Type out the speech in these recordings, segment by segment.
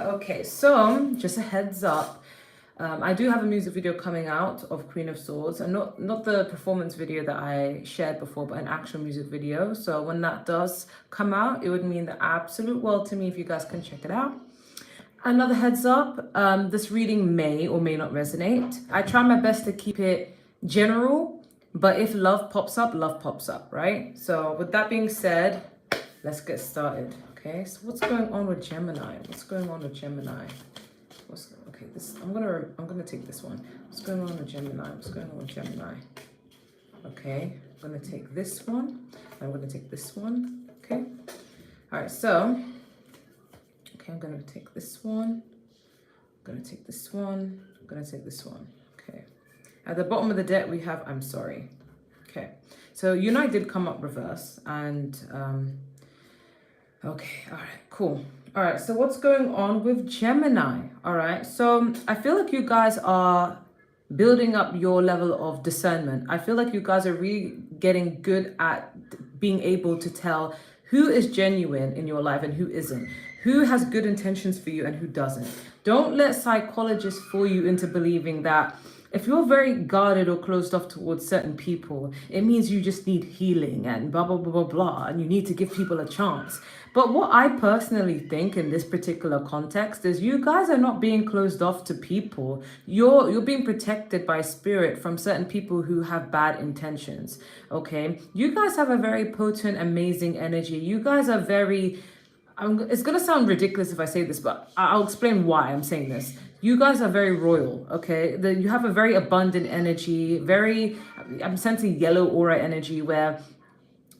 Okay, so just a heads up. I do have a music video coming out of Queen of Swords, and not the performance video that I shared before, but an actual music video. So when that does come out, it would mean the absolute world to me if you guys can check it out. Another heads up, this reading may or may not resonate. I try my best to keep it general, but if love pops up, right? So with that being said, let's get started. Okay, so what's going on with Gemini? Okay, I'm gonna take this one. What's going on with Gemini? Okay, I'm gonna take this one. I'm gonna take this one. Okay. All right, so I'm gonna take this one. I'm gonna take this one. I'm gonna take this one. Okay. At the bottom of the deck we have I'm sorry. Okay. So Unite did come up reverse, and okay, all right, cool. All right, so what's going on with Gemini? All right, so I feel like you guys are building up your level of discernment. I feel like you guys are really getting good at being able to tell who is genuine in your life and who isn't, who has good intentions for you and who doesn't. Don't let psychologists fool you into believing that if you're very guarded or closed off towards certain people, it means you just need healing and blah, blah, blah, blah, blah, and you need to give people a chance. But what I personally think in this particular context is you guys are not being closed off to people. You're being protected by spirit from certain people who have bad intentions, okay? You guys have a very potent, amazing energy. You guys are very... it's going to sound ridiculous if I say this, but I'll explain why I'm saying this. You guys are very royal, okay? You have a very abundant energy, I'm sensing yellow aura energy where,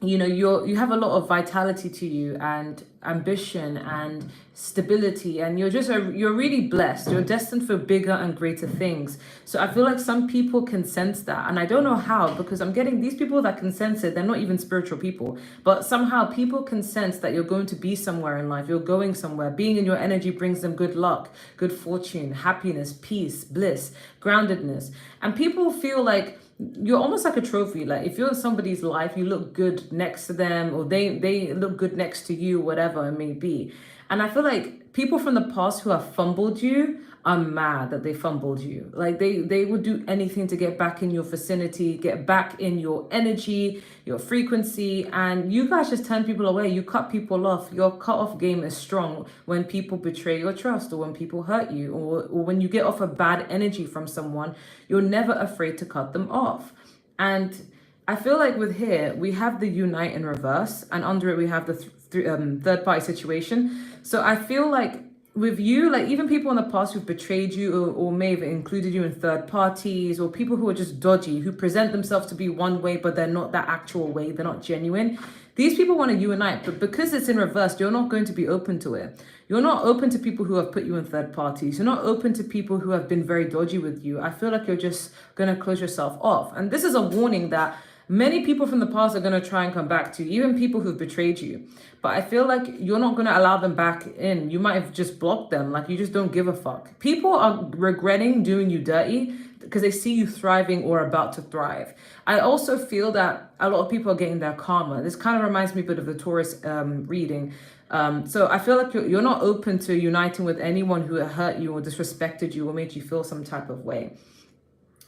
you know, you have a lot of vitality to you and ambition and stability, and you're really blessed. You're destined for bigger and greater things. So I feel like some people can sense that, and I don't know how, because I'm getting these people that can sense it. They're not even spiritual people, but somehow people can sense that you're going to be somewhere in life. You're going somewhere. Being in your energy brings them good luck, good fortune, happiness, peace, bliss, groundedness, and people feel like you're almost like a trophy. Like if you're in somebody's life, you look good next to them, or they look good next to you, whatever it may be. And I feel like people from the past who have fumbled you are mad that they fumbled you. Like they would do anything to get back in your vicinity, get back in your energy, your frequency, and you guys just turn people away. You cut people off. Your cut-off game is strong when people betray your trust, or when people hurt you, or when you get off a bad energy from someone. You're never afraid to cut them off. And I feel like with here, we have the Unite in reverse, and under it we have the third party situation. So I feel like with you, like even people in the past who've betrayed you, or may have included you in third parties, or people who are just dodgy, who present themselves to be one way, but they're not that actual way, they're not genuine. These people want to unite, but because it's in reverse, you're not going to be open to it. You're not open to people who have put you in third parties. You're not open to people who have been very dodgy with you. I feel like you're just going to close yourself off. And this is a warning that many people from the past are going to try and come back to you, even people who've betrayed you. But I feel like you're not going to allow them back in. You might have just blocked them. Like you just don't give a fuck. People are regretting doing you dirty because they see you thriving or about to thrive. I also feel that a lot of people are getting their karma. This kind of reminds me a bit of the Taurus reading. So I feel like you're not open to uniting with anyone who hurt you or disrespected you or made you feel some type of way.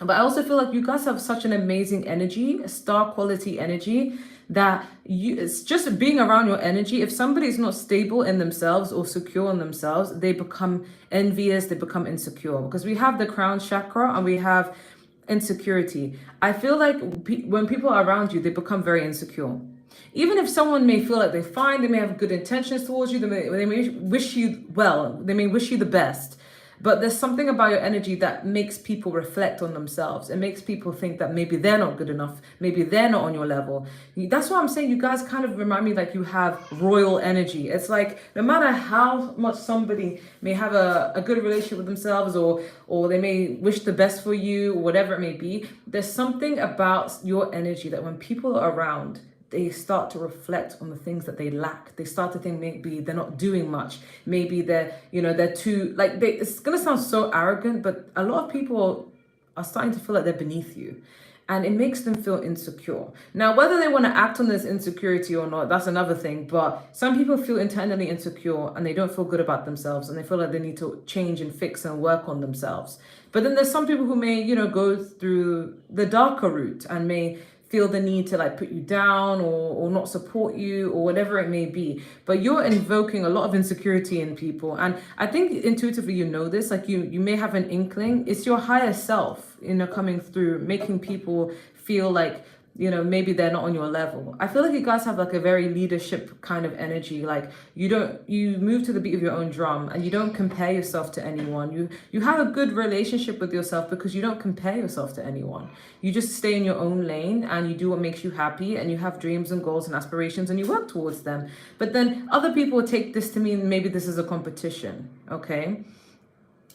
But I also feel like you guys have such an amazing energy, a star quality energy, that it's just being around your energy. If somebody's not stable in themselves or secure in themselves, they become envious, they become insecure, because we have the crown chakra and we have insecurity. I feel like when people are around you, they become very insecure. Even if someone may feel like they're fine, they may have good intentions towards you, they may wish you well, they may wish you the best. But there's something about your energy that makes people reflect on themselves. It makes people think that maybe they're not good enough. Maybe they're not on your level. That's why I'm saying you guys kind of remind me like you have royal energy. It's like no matter how much somebody may have a good relationship with themselves, or they may wish the best for you, or whatever it may be, there's something about your energy that when people are around, they start to reflect on the things that they lack. They start to think maybe they're not doing much. Maybe they're too, like, it's going to sound so arrogant, but a lot of people are starting to feel like they're beneath you. and it makes them feel insecure. Now, whether they want to act on this insecurity or not, that's another thing. But some people feel internally insecure and they don't feel good about themselves and they feel like they need to change and fix and work on themselves. But then there's some people who may, go through the darker route and may feel the need to like put you down or not support you or whatever it may be. But you're invoking a lot of insecurity in people. And I think intuitively you know this, like you may have an inkling. It's your higher self, coming through, making people feel like, maybe they're not on your level. I feel like you guys have like a very leadership kind of energy. Like you move to the beat of your own drum and you don't compare yourself to anyone. You have a good relationship with yourself because you don't compare yourself to anyone. You just stay in your own lane and you do what makes you happy and you have dreams and goals and aspirations and you work towards them. But then other people take this to mean maybe this is a competition, okay?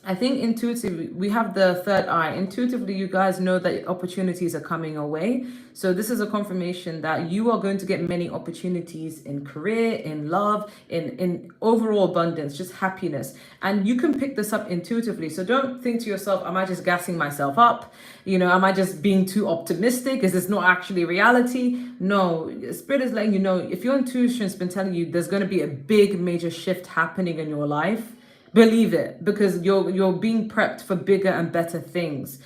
I think intuitively, we have the third eye. Intuitively, you guys know that opportunities are coming your way. So this is a confirmation that you are going to get many opportunities in career, in love, in overall abundance, just happiness. And you can pick this up intuitively. So don't think to yourself, am I just gassing myself up? Am I just being too optimistic? Is this not actually reality? No, Spirit is letting you know, if your intuition's been telling you there's going to be a big major shift happening in your life, believe it, because you're being prepped for bigger and better things.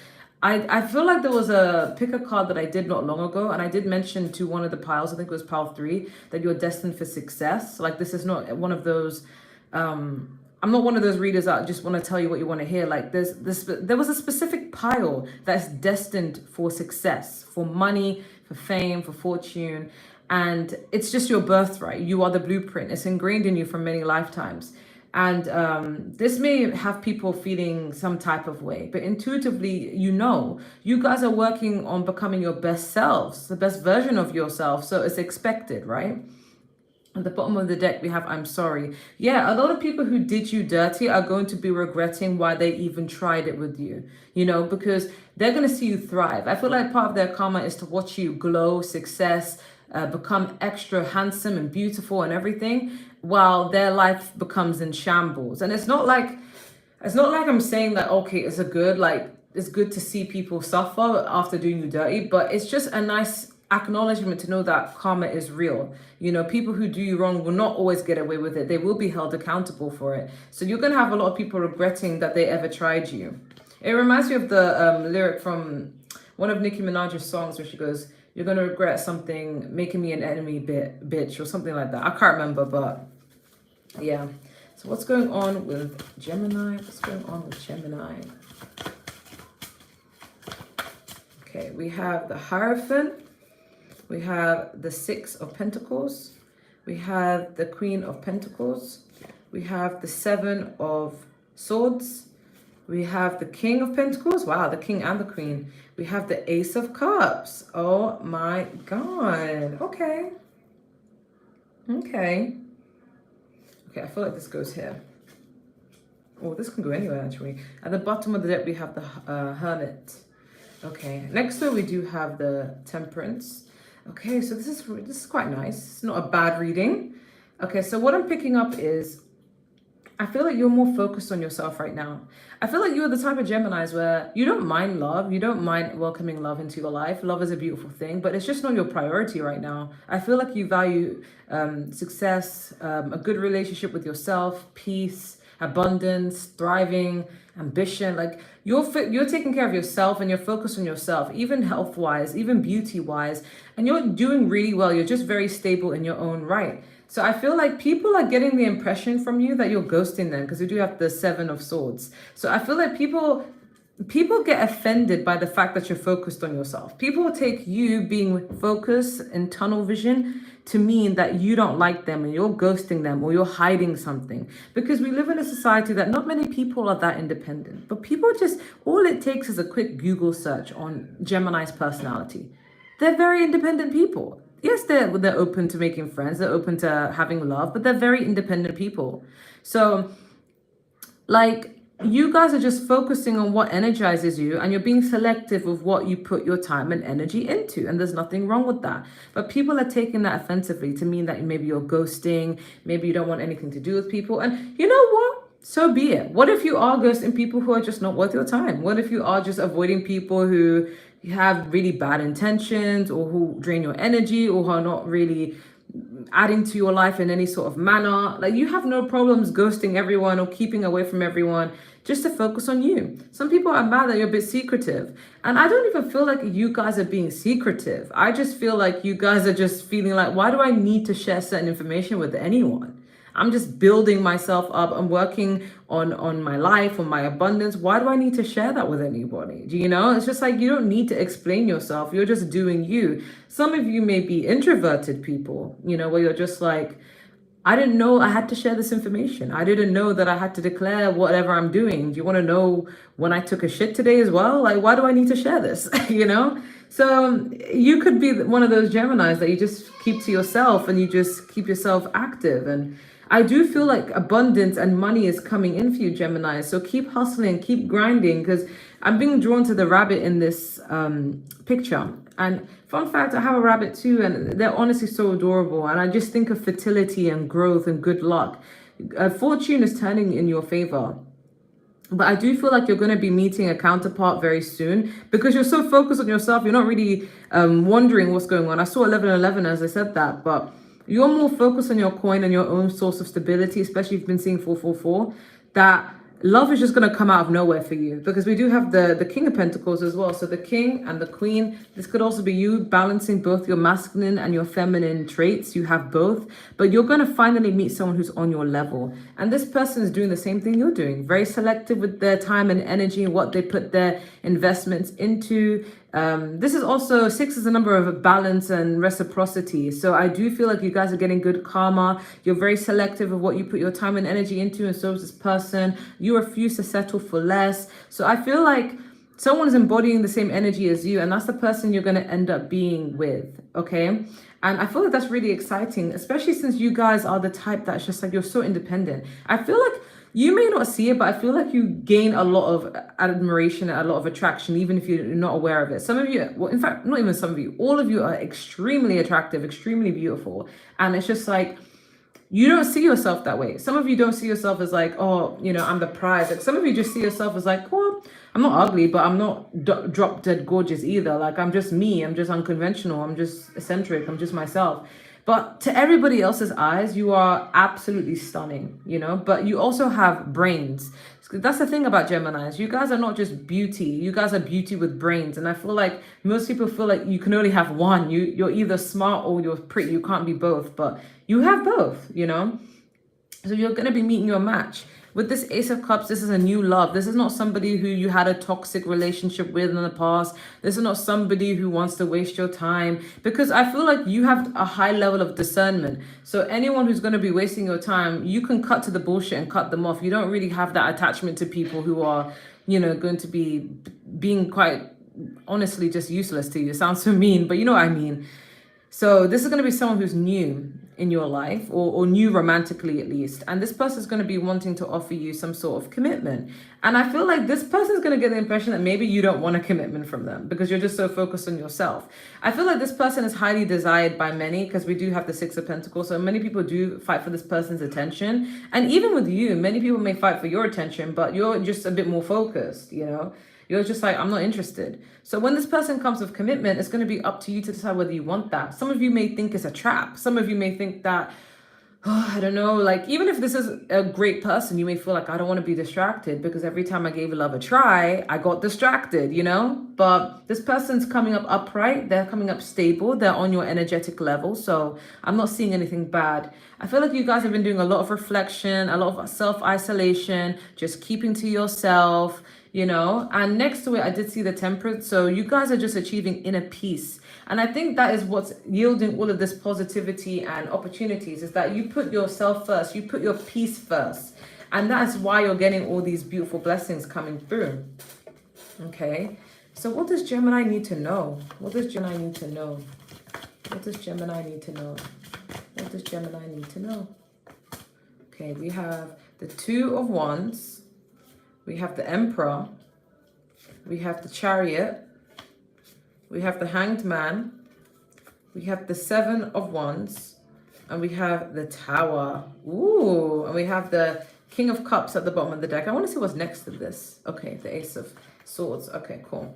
I feel like there was a pick a card that I did not long ago, and I did mention to one of the piles, I think it was pile 3, that you're destined for success. Like this is not one of those I'm not one of those readers that just want to tell you what you want to hear. Like there was a specific pile that's destined for success, for money, for fame, for fortune, and it's just your birthright. You are the blueprint. It's ingrained in you from many lifetimes. And this may have people feeling some type of way, but intuitively, you guys are working on becoming your best selves, the best version of yourself. So it's expected, right? At the bottom of the deck, we have I'm sorry. Yeah, a lot of people who did you dirty are going to be regretting why they even tried it with you, because they're going to see you thrive. I feel like part of their karma is to watch you glow, success, become extra handsome and beautiful and everything, while their life becomes in shambles. And it's not like I'm saying that, okay, it's good to see people suffer after doing you dirty, but it's just a nice acknowledgement to know that karma is real. People who do you wrong will not always get away with it. They will be held accountable for it. So you're going to have a lot of people regretting that they ever tried you. It reminds me of the lyric from one of Nicki Minaj's songs where she goes, "You're going to regret something, making me an enemy bitch," or something like that. I can't remember, but yeah. So what's going on with Gemini? Okay, we have the Hierophant. We have the 6 of Pentacles. We have the Queen of Pentacles. We have the 7 of Swords. We have the King of Pentacles. Wow, the King and the Queen. We have the Ace of Cups. Oh my God. Okay. Okay, I feel like this goes here. Oh, this can go anywhere actually. At the bottom of the deck, we have the Hermit. Okay, next though, we do have the Temperance. Okay, so this is quite nice. It's not a bad reading. Okay, so what I'm picking up is, I feel like you're more focused on yourself right now. I feel like you're the type of Geminis where you don't mind love. You don't mind welcoming love into your life. Love is a beautiful thing, but it's just not your priority right now. I feel like you value success, a good relationship with yourself, peace, abundance, thriving, ambition. Like you're taking care of yourself and you're focused on yourself, even health-wise, even beauty-wise, and you're doing really well. You're just very stable in your own right. So I feel like people are getting the impression from you that you're ghosting them, because we do have the 7 of Swords. So I feel like people get offended by the fact that you're focused on yourself. People take you being focused in tunnel vision to mean that you don't like them and you're ghosting them or you're hiding something. Because we live in a society that not many people are that independent. But people just, all it takes is a quick Google search on Gemini's personality. They're very independent people. Yes, they're open to making friends, they're open to having love, but they're very independent people. So, like, you guys are just focusing on what energizes you, and you're being selective of what you put your time and energy into, and there's nothing wrong with that. But people are taking that offensively to mean that maybe you're ghosting, maybe you don't want anything to do with people, and you know what? So be it. What if you are ghosting people who are just not worth your time? What if you are just avoiding people who you have really bad intentions, or who drain your energy, or who are not really adding to your life in any sort of manner. Like, you have no problems ghosting everyone or keeping away from everyone just to focus on you. Some people are mad that you're a bit secretive. And I don't even feel like you guys are being secretive. I just feel like you guys are just feeling like, why do I need to share certain information with anyone? I'm just building myself up. I'm working on my life, on my abundance. Why do I need to share that with anybody? Do you know? It's just like, you don't need to explain yourself. You're just doing you. Some of you may be introverted people, where you're just like, I didn't know I had to share this information. I didn't know that I had to declare whatever I'm doing. Do you want to know when I took a shit today as well? Like, why do I need to share this? So you could be one of those Geminis that you just keep to yourself, and you just keep yourself active. And I do feel like abundance and money is coming in for you, Gemini. So keep hustling, keep grinding, because I'm being drawn to the rabbit in this picture. And fun fact, I have a rabbit too, and they're honestly so adorable. And I just think of fertility and growth and good luck. Fortune is turning in your favor. But I do feel like you're going to be meeting a counterpart very soon, because you're so focused on yourself. You're not really wondering what's going on. I saw 1111 as I said that, but you're more focused on your coin and your own source of stability, especially if you've been seeing 444, that love is just going to come out of nowhere for you, because we do have the King of Pentacles as well. So the King and the Queen, this could also be you balancing both your masculine and your feminine traits. You have both, but you're going to finally meet someone who's on your level. And this person is doing the same thing you're doing, very selective with their time and energy and what they put their investments into. This is also, 6 is a number of balance and reciprocity. So I do feel like you guys are getting good karma. You're very selective of what you put your time and energy into, and so is this person. You refuse to settle for less. So I feel like someone is embodying the same energy as you, and that's the person you're going to end up being with, okay? And I feel like that's really exciting, especially since you guys are the type that's just like, you're so independent. I feel like you may not see it, but I feel like you gain a lot of admiration and a lot of attraction, even if you're not aware of it. Some of you, well, in fact, not even some of you, all of you are extremely attractive, extremely beautiful. And it's just like, you don't see yourself that way. Some of you don't see yourself as like, oh, I'm the prize. Like, some of you just see yourself as like, well, I'm not ugly, but I'm not drop dead gorgeous either. Like, I'm just me. I'm just unconventional. I'm just eccentric. I'm just myself. But to everybody else's eyes, you are absolutely stunning, but you also have brains. That's the thing about Geminis. You guys are not just beauty. You guys are beauty with brains. And I feel like most people feel like you can only have one. You're either smart or you're pretty. You can't be both, but you have both, So you're going to be meeting your match. With this Ace of Cups, this is a new love. This is not somebody who you had a toxic relationship with in the past. This is not somebody who wants to waste your time, because I feel like you have a high level of discernment. So anyone who's going to be wasting your time, you can cut to the bullshit and cut them off. You don't really have that attachment to people who are, going to be being quite honestly just useless to you. It sounds so mean, but you know what I mean. So this is going to be someone who's new in your life, or new romantically at least. And this person is going to be wanting to offer you some sort of commitment. And I feel like this person is going to get the impression that maybe you don't want a commitment from them, because you're just so focused on yourself. I feel like this person is highly desired by many, because we do have the 6 of Pentacles. So many people do fight for this person's attention. And even with you, many people may fight for your attention, but you're just a bit more focused, You're just like, I'm not interested. So when this person comes with commitment, it's going to be up to you to decide whether you want that. Some of you may think it's a trap. Some of you may think that, I don't know, like, even if this is a great person, you may feel like, I don't want to be distracted, because every time I gave love a try, I got distracted, But this person's coming up upright. They're coming up stable. They're on your energetic level. So I'm not seeing anything bad. I feel like you guys have been doing a lot of reflection, a lot of self-isolation, just keeping to yourself, and next to it, I did see the Temperance. So you guys are just achieving inner peace. And I think that is what's yielding all of this positivity and opportunities, is that you put yourself first, you put your peace first. And that's why you're getting all these beautiful blessings coming through. Okay. So what does Gemini need to know? What does Gemini need to know? What does Gemini need to know? What does Gemini need to know? Okay, we have the 2 of Wands. We have the Emperor, we have the Chariot, we have the Hanged Man, we have the 7 of Wands, and we have the Tower. Ooh, and we have the King of Cups at the bottom of the deck. I want to see what's next to this. Okay, the Ace of Swords. Okay, cool.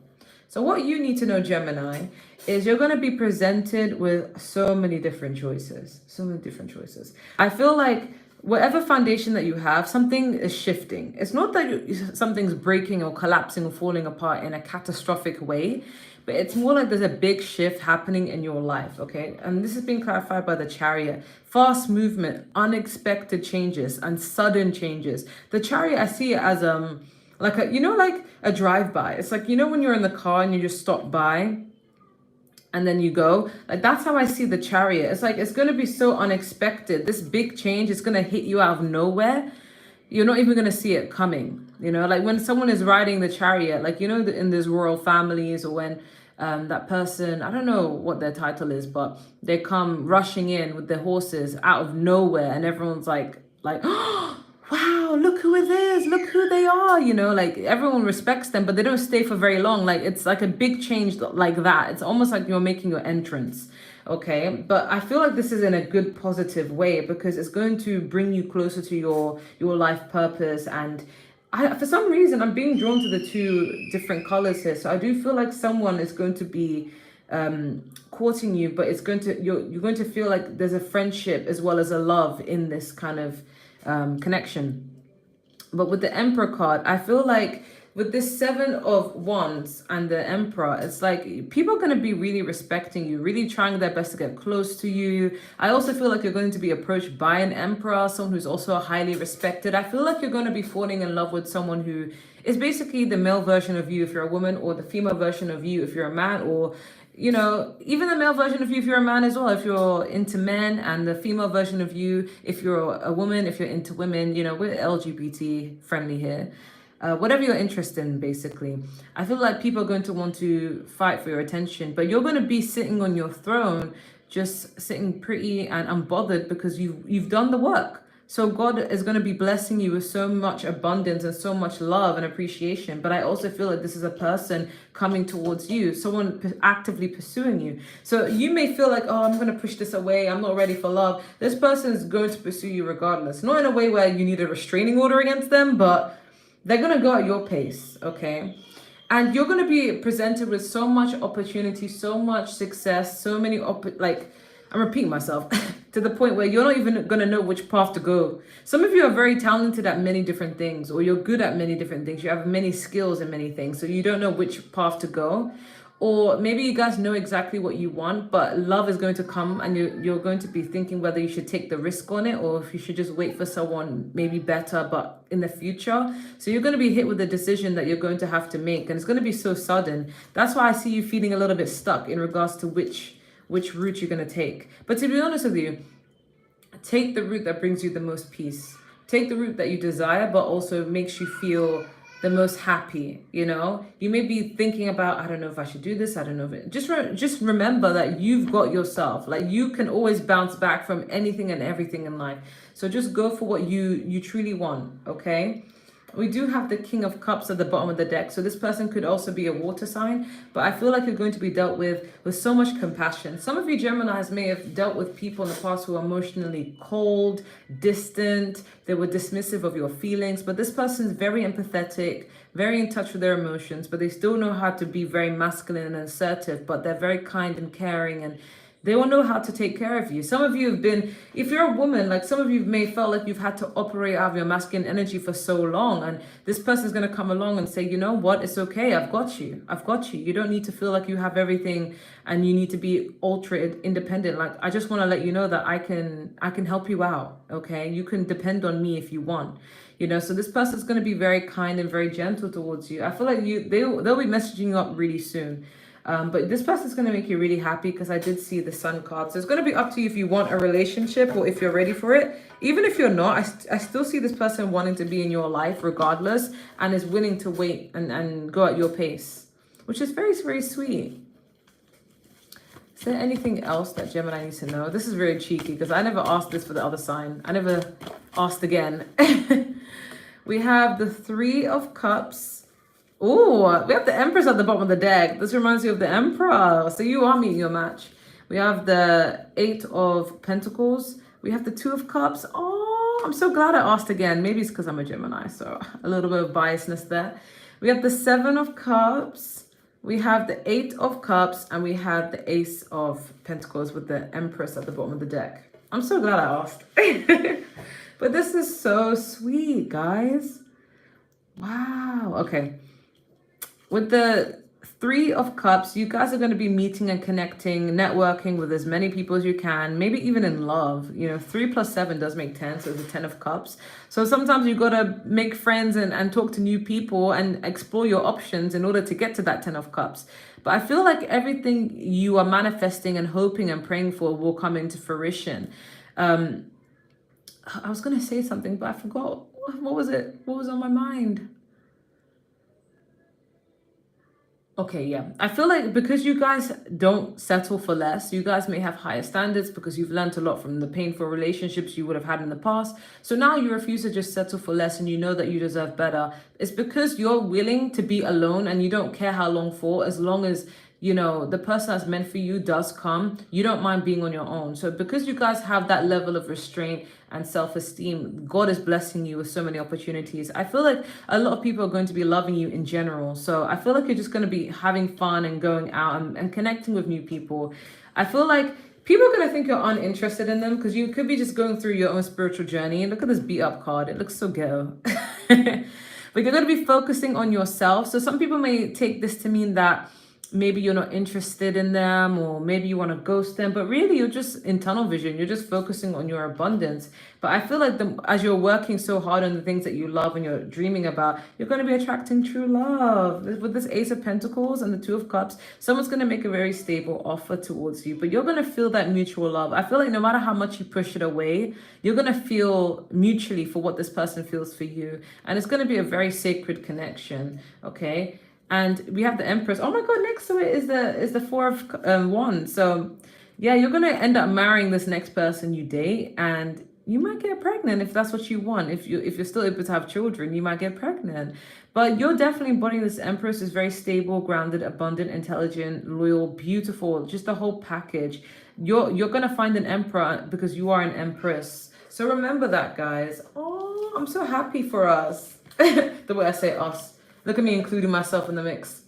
So what you need to know, Gemini, is you're going to be presented with so many different choices. So many different choices. I feel like whatever foundation that you have, something is shifting. It's not that something's breaking or collapsing or falling apart in a catastrophic way, but it's more like there's a big shift happening in your life, okay? And this is being clarified by the Chariot. Fast movement, unexpected changes, and sudden changes. The Chariot, I see it as like a, like a drive-by. It's like, when you're in the car and you just stop by and then you go, like that's how I see the Chariot. It's like it's going to be so unexpected. This big change is going to hit you out of nowhere. You're not even going to see it coming. Like when someone is riding the Chariot, like in these royal families, or when that person, I don't know what their title is, but they come rushing in with their horses out of nowhere, and everyone's like oh, wow, look who it is, look who they are, like everyone respects them, but they don't stay for very long. Like it's like a big change like that. It's almost like you're making your entrance. Okay, but I feel like this is in a good positive way, because it's going to bring you closer to your life purpose. And for some reason I'm being drawn to the two different colors here, so I do feel like someone is going to be courting you, but it's going to you're going to feel like there's a friendship as well as a love in this kind of connection. But with the Emperor card, I feel like with this 7 of Wands and the Emperor, it's like people are going to be really respecting you, really trying their best to get close to you. I also feel like you're going to be approached by an Emperor, someone who's also highly respected. I feel like you're going to be falling in love with someone who is basically the male version of you if you're a woman, or the female version of you if you're a man, or even the male version of you if you're a man as well, if you're into men, and the female version of you if you're a woman, if you're into women. We're LGBT friendly here. Whatever you're interested in, basically. I feel like people are going to want to fight for your attention, but you're going to be sitting on your throne, just sitting pretty and unbothered, because you've done the work. So God is going to be blessing you with so much abundance and so much love and appreciation. But I also feel like this is a person coming towards you, someone actively pursuing you. So you may feel like, oh, I'm going to push this away, I'm not ready for love. This person is going to pursue you regardless. Not in a way where you need a restraining order against them, but they're going to go at your pace, okay? And you're going to be presented with so much opportunity, so much success, so many, I'm repeating myself, to the point where you're not even going to know which path to go. Some of you are very talented at many different things, or you're good at many different things. You have many skills in many things, so you don't know which path to go. Or maybe you guys know exactly what you want, but love is going to come, and you're going to be thinking whether you should take the risk on it, or if you should just wait for someone maybe better, but in the future. So you're going to be hit with a decision that you're going to have to make, and it's going to be so sudden. That's why I see you feeling a little bit stuck in regards to which route you're going to take. But to be honest with you, take the route that brings you the most peace. Take the route that you desire, but also makes you feel the most happy. You may be thinking about, I don't know if I should do this, I don't know if it, just remember that you've got yourself. Like, you can always bounce back from anything and everything in life. So just go for what you truly want, okay? We do have the King of Cups at the bottom of the deck. So this person could also be a water sign, but I feel like you're going to be dealt with so much compassion. Some of you Geminis may have dealt with people in the past who are emotionally cold, distant. They were dismissive of your feelings, but this person's very empathetic, very in touch with their emotions, but they still know how to be very masculine and assertive, but they're very kind and caring, and they will know how to take care of you. Some of you have been, if you're a woman, like some of you may felt like you've had to operate out of your masculine energy for so long. And this person is going to come along and say, you know what, it's okay. I've got you. I've got you. You don't need to feel like you have everything and you need to be ultra independent. Like, I just want to let you know that I can help you out. Okay. You can depend on me if you want. So this person is going to be very kind and very gentle towards you. I feel like they'll be messaging you up really soon. But this person is going to make you really happy, because I did see the Sun card. So it's going to be up to you if you want a relationship or if you're ready for it. Even if you're not, I still see this person wanting to be in your life regardless, and is willing to wait and go at your pace, which is very, very sweet. Is there anything else that Gemini needs to know? This is very cheeky, because I never asked this for the other sign. I never asked again. We have the 3 of Cups. Oh, we have the Empress at the bottom of the deck. This reminds you of the Emperor. So you are meeting your match. We have the 8 of Pentacles. We have the 2 of Cups. Oh, I'm so glad I asked again. Maybe it's because I'm a Gemini, so a little bit of biasness there. We have the 7 of Cups. We have the Eight of Cups and we have the Ace of Pentacles with the Empress at the bottom of the deck. I'm so glad I asked. But this is so sweet, guys. Wow. Okay. With the Three of Cups, you guys are going to be meeting and connecting, networking with as many people as you can, maybe even in love. 3 + 7 does make 10, so it's a 10 of Cups. So sometimes you got to make friends and talk to new people and explore your options in order to get to that 10 of Cups. But I feel like everything you are manifesting and hoping and praying for will come into fruition. I was going to say something, but I forgot. What was it? What was on my mind? Okay, yeah. I feel like because you guys don't settle for less, you guys may have higher standards because you've learned a lot from the painful relationships you would have had in the past. So now you refuse to just settle for less and you know that you deserve better. It's because you're willing to be alone and you don't care how long for, as long as the person that's meant for you does come, you don't mind being on your own. So because you guys have that level of restraint and self-esteem, God is blessing you with so many opportunities. I feel like a lot of people are going to be loving you in general. So I feel like you're just going to be having fun and going out and connecting with new people. I feel like people are going to think you're uninterested in them because you could be just going through your own spiritual journey. And look at this beat up card. It looks so ghetto. But you're going to be focusing on yourself. So some people may take this to mean that maybe you're not interested in them, or maybe you want to ghost them, but really you're just in tunnel vision. You're just focusing on your abundance. But I feel like as you're working so hard on the things that you love and you're dreaming about, you're going to be attracting true love. With this Ace of Pentacles and the Two of Cups, someone's going to make a very stable offer towards you, but you're going to feel that mutual love. I feel like no matter how much you push it away, you're going to feel mutually for what this person feels for you. And it's going to be a very sacred connection, okay? And we have the Empress. Oh my God, next to it is the Four of Wands. So yeah, you're going to end up marrying this next person you date, and you might get pregnant if that's what you want. If you're still able to have children, you might get pregnant. But you're definitely embodying this Empress. Is very stable, grounded, abundant, intelligent, loyal, beautiful, just the whole package. You're going to find an Emperor because you are an Empress. So remember that, guys. Oh, I'm so happy for us. The way I say us. Look at me including myself in the mix.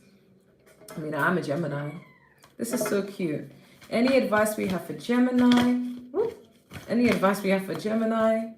I mean, I'm a Gemini. This is so cute. Any advice we have for Gemini? Any advice we have for Gemini?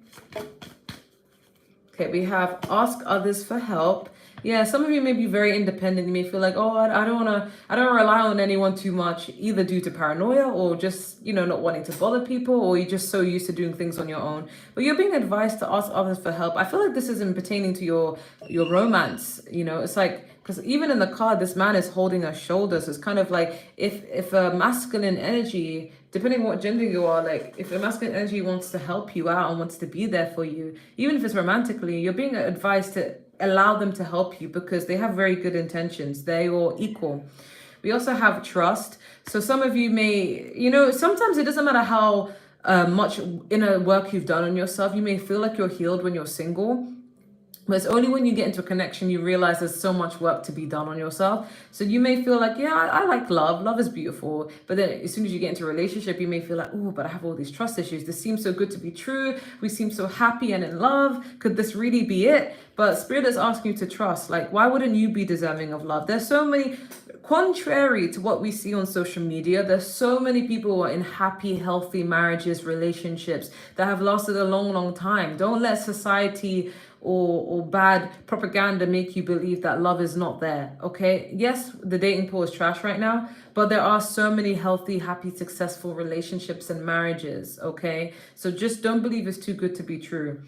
Okay, we have ask others for help. Yeah, some of you may be very independent. You may feel like, oh, I don't rely on anyone too much, either due to paranoia or just, not wanting to bother people, or you're just so used to doing things on your own. But you're being advised to ask others for help. I feel like this isn't pertaining to your romance. It's like, because even in the card, this man is holding her shoulders. It's kind of like if a masculine energy, depending on what gender you are, like if a masculine energy wants to help you out and wants to be there for you, even if it's romantically, you're being advised to allow them to help you because they have very good intentions. They are equal. We also have trust. So some of you may, sometimes it doesn't matter how much inner work you've done on yourself. You may feel like you're healed when you're single. But it's only when you get into a connection you realize there's so much work to be done on yourself. So you may feel like, yeah, I like love. Love is beautiful. But then as soon as you get into a relationship, you may feel like, oh, but I have all these trust issues. This seems so good to be true. We seem so happy and in love. Could this really be it? But Spirit is asking you to trust. Like, why wouldn't you be deserving of love? There's so many, contrary to what we see on social media, there's so many people who are in happy, healthy marriages, relationships that have lasted a long, long time. Don't let society or bad propaganda make you believe that love is not there, okay? Yes, the dating pool is trash right now, but there are so many healthy, happy, successful relationships and marriages, okay? So just don't believe it's too good to be true.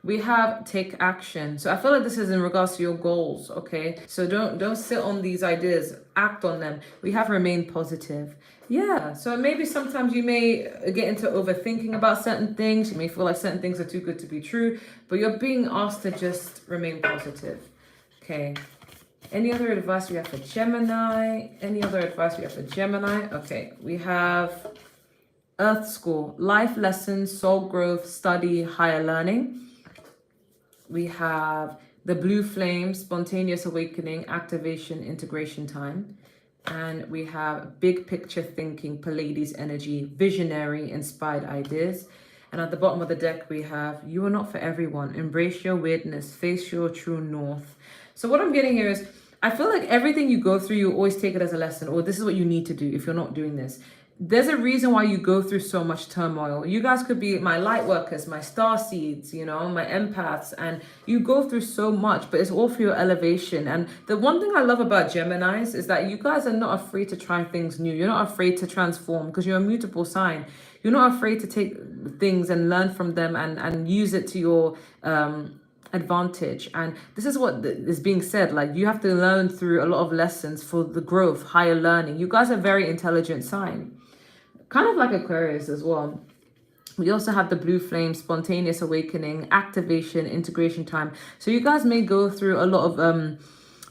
We have take action. So I feel like this is in regards to your goals, okay? So don't sit on these ideas, act on them. We have remain positive. Yeah, so maybe sometimes you may get into overthinking about certain things. You may feel like certain things are too good to be true, but you're being asked to just remain positive. Okay. Any other advice we have for Gemini? Any other advice we have for Gemini? Okay, we have Earth School, life lessons, soul growth, study, higher learning. We have the Blue Flame, spontaneous awakening, activation, integration time. And we have big picture thinking, Pleiades energy, visionary, inspired ideas. And at the bottom of the deck, we have you are not for everyone. Embrace your weirdness, face your true north. So what I'm getting here is, I feel like everything you go through, you always take it as a lesson, or this is what you need to do if you're not doing this. There's a reason why you go through so much turmoil. You guys could be my light workers, my star seeds, you know, my empaths, and you go through so much, but it's all for your elevation. And the one thing I love about Geminis is that you guys are not afraid to try things new. You're not afraid to transform because you're a mutable sign. You're not afraid to take things and learn from them and use it to your advantage. And this is what is being said, like you have to learn through a lot of lessons for the growth, higher learning. You guys are very intelligent sign, kind of like Aquarius as well. We also have the blue flame, spontaneous awakening, activation, integration time. So you guys may go through a lot of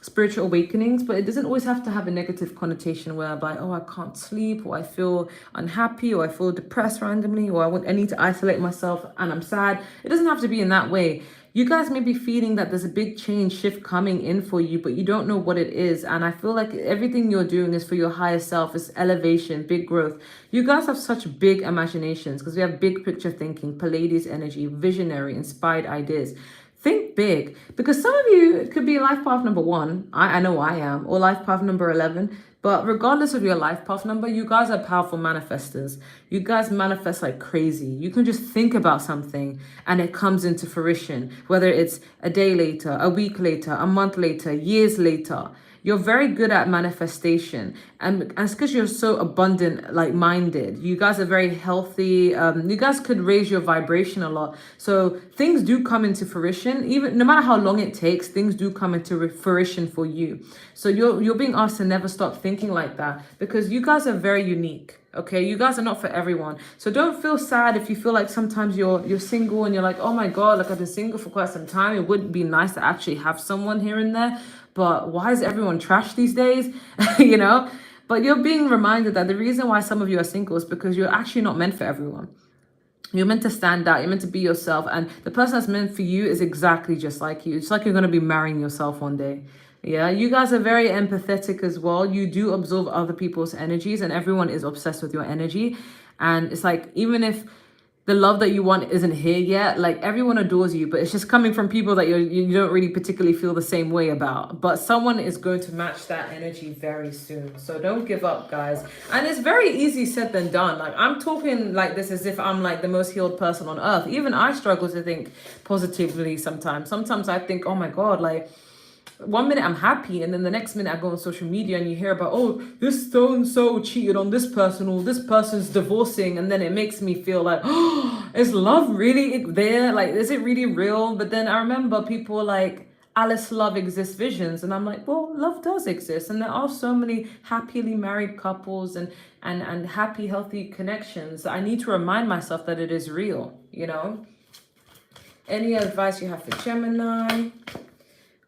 spiritual awakenings, but it doesn't always have to have a negative connotation whereby, oh, I can't sleep, or I feel unhappy, or I feel depressed randomly, or I need to isolate myself and I'm sad. It doesn't have to be in that way. You guys may be feeling that there's a big change shift coming in for you, but you don't know what it is. And I feel like everything you're doing is for your higher self. It's elevation, big growth. You guys have such big imaginations because we have big picture thinking, Palladius energy, visionary, inspired ideas. Think big, because some of you, it could be life path number 1. I know I am, or life path number 11. But regardless of your life path number, you guys are powerful manifestors. You guys manifest like crazy. You can just think about something and it comes into fruition, whether it's a day later, a week later, a month later, years later. You're very good at manifestation, and it's because you're so abundant, like minded. You guys are very healthy. You guys could raise your vibration a lot, so things do come into fruition. Even no matter how long it takes, things do come into fruition for you. So you're being asked to never stop thinking like that, because you guys are very unique. Okay, you guys are not for everyone. So don't feel sad if you feel like sometimes you're single and you're like, oh my God, like I've been single for quite some time. It would be nice to actually have someone here and there. But why is everyone trash these days? You know? But you're being reminded that the reason why some of you are single is because you're actually not meant for everyone. You're meant to stand out. You're meant to be yourself. And the person that's meant for you is exactly just like you. It's like you're going to be marrying yourself one day. Yeah, you guys are very empathetic as well. You do absorb other people's energies, and everyone is obsessed with your energy. And it's like, even if the love that you want isn't here yet, like everyone adores you, but it's just coming from people that you don't really particularly feel the same way about. But someone is going to match that energy very soon. So don't give up, guys. And it's very easy said than done. Like I'm talking like this as if I'm like the most healed person on earth. Even I struggle to think positively sometimes. Sometimes I think, oh my God, like, one minute I'm happy, and then the next minute I go on social media and you hear about, oh, this so-and-so cheated on this person, or this person's divorcing, and then it makes me feel like, oh, is love really there? Like, is it really real? But then I remember people like, Alice Love exists visions, and I'm like, well, love does exist, and there are so many happily married couples and happy, healthy connections. I need to remind myself that it is real, you know? Any advice you have for Gemini?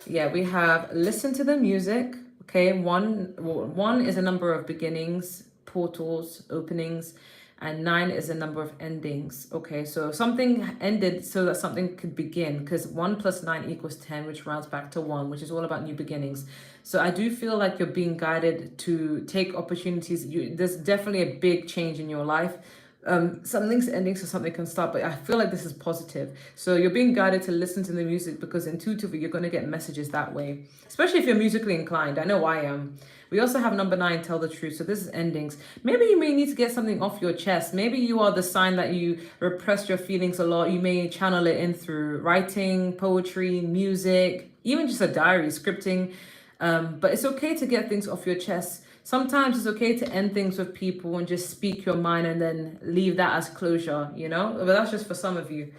Yeah, we have listen to the music. Okay, one is a number of beginnings, portals, openings, and 9 is a number of endings. Okay, so something ended so that something could begin, because 1 + 9 = 10, which rounds back to 1, which is all about new beginnings. So I do feel like you're being guided to take opportunities. There's definitely a big change in your life. Something's ending so something can start, but I feel like this is positive. So you're being guided to listen to the music, because intuitively you're going to get messages that way, especially if you're musically inclined. I know I am. We also have number 9, tell the truth. So this is endings. Maybe you may need to get something off your chest. Maybe you are the sign that you repress your feelings a lot. You may channel it in through writing, poetry, music, even just a diary, scripting. But it's okay to get things off your chest. Sometimes it's okay to end things with people and just speak your mind and then leave that as closure, you know? But that's just for some of you.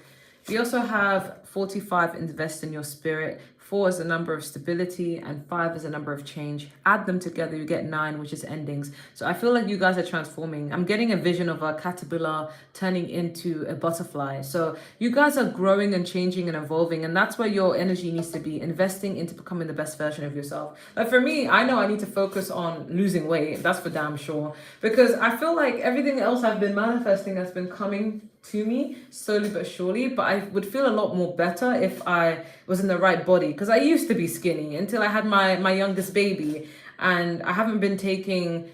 We also have 45, invest in your spirit. 4 is a number of stability, and 5 is a number of change. Add them together, you get 9, which is endings. So I feel like you guys are transforming. I'm getting a vision of a caterpillar turning into a butterfly. So you guys are growing and changing and evolving, and that's where your energy needs to be, investing into becoming the best version of yourself. Like for me, I know I need to focus on losing weight. That's for damn sure. Because I feel like everything else I've been manifesting has been coming to me slowly but surely, but I would feel a lot more better if I was in the right body, because I used to be skinny until I had my youngest baby, and I haven't been taking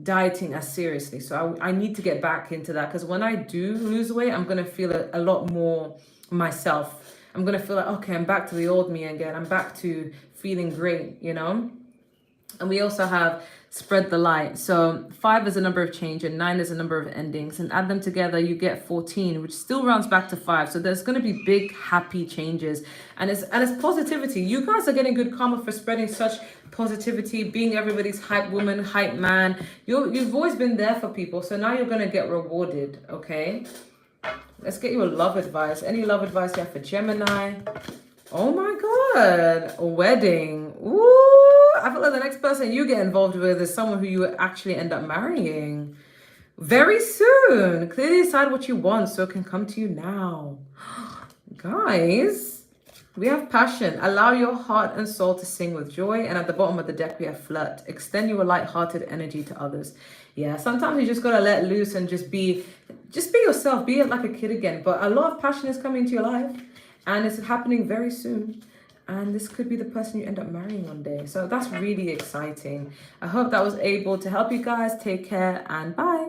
dieting as seriously. So I need to get back into that, because when I do lose weight, I'm going to feel a lot more myself. I'm going to feel like, okay, I'm back to the old me again. I'm back to feeling great, you know? And we also have spread the light. So 5 is a number of change and 9 is a number of endings. And add them together, you get 14, which still rounds back to 5. So there's going to be big, happy changes. And it's positivity. You guys are getting good karma for spreading such positivity, being everybody's hype woman, hype man. You've always been there for people. So now you're going to get rewarded, okay? Let's get you a love advice. Any love advice you have for Gemini? Oh my God, a wedding. Ooh, I feel like the next person you get involved with is someone who you actually end up marrying very soon. Clearly decide what you want so it can come to you now. Guys, we have passion. Allow your heart and soul to sing with joy. And at the bottom of the deck, we have flirt. Extend your light-hearted energy to others. Yeah, sometimes you just gotta let loose and just be yourself. Be like a kid again. But a lot of passion is coming into your life. And it's happening very soon. And this could be the person you end up marrying one day. So that's really exciting. I hope that was able to help you guys. Take care and bye.